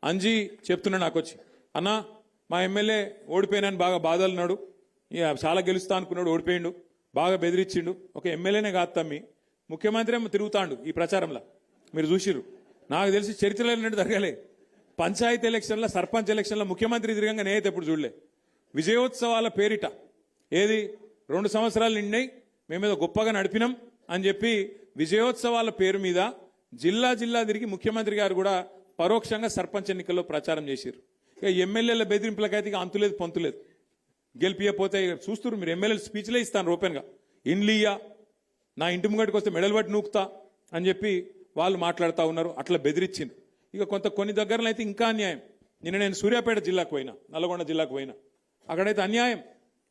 అంజీ చెప్తున్నా నాకు వచ్చి, అన్న మా ఎమ్మెల్యే ఓడిపోయినాను బాగా బాధలున్నాడు, చాలా గెలుస్తా అనుకున్నాడు, ఓడిపోయిండు, బాగా బెదిరించిండు. ఒక ఎమ్మెల్యేనే కాదు తమ్మి, ముఖ్యమంత్రి ఏమో తిరుగుతాండు ఈ ప్రచారంలో, మీరు చూసిర్రు. నాకు తెలిసి చరిత్రలో జరగలే. పంచాయతీ ఎలక్షన్ల, సర్పంచ్ ఎలక్షన్ల ముఖ్యమంత్రి తిరగంగా నేనైతే ఎప్పుడు చూడలే. విజయోత్సవాల పేరిట ఏది 2 సంవత్సరాలు నిండాయి, మేమేదో గొప్పగా నడిపినాం అని చెప్పి విజయోత్సవాల పేరు మీద జిల్లా జిల్లా తిరిగి ముఖ్యమంత్రి గారు కూడా పరోక్షంగా సర్పంచ్ ఎన్నికల్లో ప్రచారం చేశారు. ఇక ఎమ్మెల్యేల బెదిరింపులకైతే ఇక అంతులేదు పొంతులేదు. గెలిపియపోతే చూస్తున్నారు మీరు, ఎమ్మెల్యేలు స్పీచ్లే ఇస్తాను ఓపెన్గా, ఇండ్లియా నా ఇంటి ముంగటికి వస్తే మెడల్ పట్టి నూకుతా అని చెప్పి వాళ్ళు మాట్లాడుతూ ఉన్నారు. అట్లా బెదిరించింది. ఇక కొన్ని దగ్గరలో అయితే ఇంకా అన్యాయం. నిన్న నేను సూర్యాపేట జిల్లాకు పోయినా, నల్గొండ జిల్లాకు పోయినా, అక్కడైతే అన్యాయం.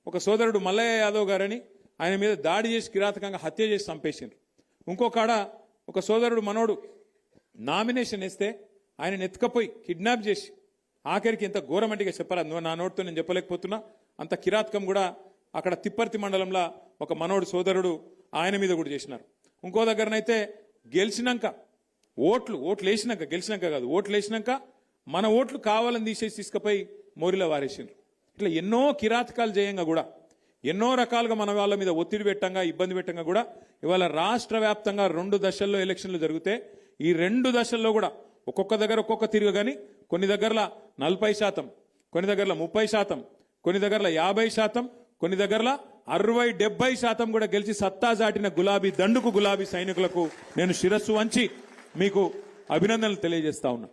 ఒక సోదరుడు మల్లయ్య యాదవ్ గారని ఆయన మీద దాడి చేసి కిరాతకంగా హత్య చేసి చంపేసిండ్రు. ఇంకొకాడ ఒక సోదరుడు మనోడు నామినేషన్ వేస్తే ఆయన ఎత్తుకపోయి కిడ్నాప్ చేసి, ఆఖరికి ఎంత ఘోరమంటిగా చెప్పరాదు, నా నోటితో నేను చెప్పలేకపోతున్నా, అంత కిరాతకం కూడా అక్కడ తిప్పర్తి మండలంలో ఒక మనోడు సోదరుడు ఆయన మీద కూడా చేసినారు. ఇంకో దగ్గరనైతే గెలిచినాక ఓట్లు వేసినాక, గెలిచినాక కాదు, ఓట్లు వేసినాక మన ఓట్లు కావాలని తీసేసి తీసుకుపోయి మోరిలో వారేసిండ్రు. ఇట్లా ఎన్నో కిరాతకాలు చేయంగా కూడా, ఎన్నో రకాలుగా మన వాళ్ళ మీద ఒత్తిడి పెట్టంగా, ఇబ్బంది పెట్టంగా కూడా ఇవాళ రాష్ట్ర వ్యాప్తంగా 2 దశల్లో ఎలక్షన్లు జరిగితే ఈ 2 దశల్లో కూడా ఒక్కొక్క దగ్గర ఒక్కొక్క తిరుగు, కానీ కొన్ని దగ్గరలో 40%, కొన్ని దగ్గరలో 30%, కొన్ని దగ్గరలో 50%, కొన్ని దగ్గరలో 60-70% కూడా గెలిచి సత్తా చాటిన గులాబీ దండుకు, గులాబీ సైనికులకు నేను శిరస్సు వంచి మీకు అభినందనలు తెలియజేస్తా ఉన్నా.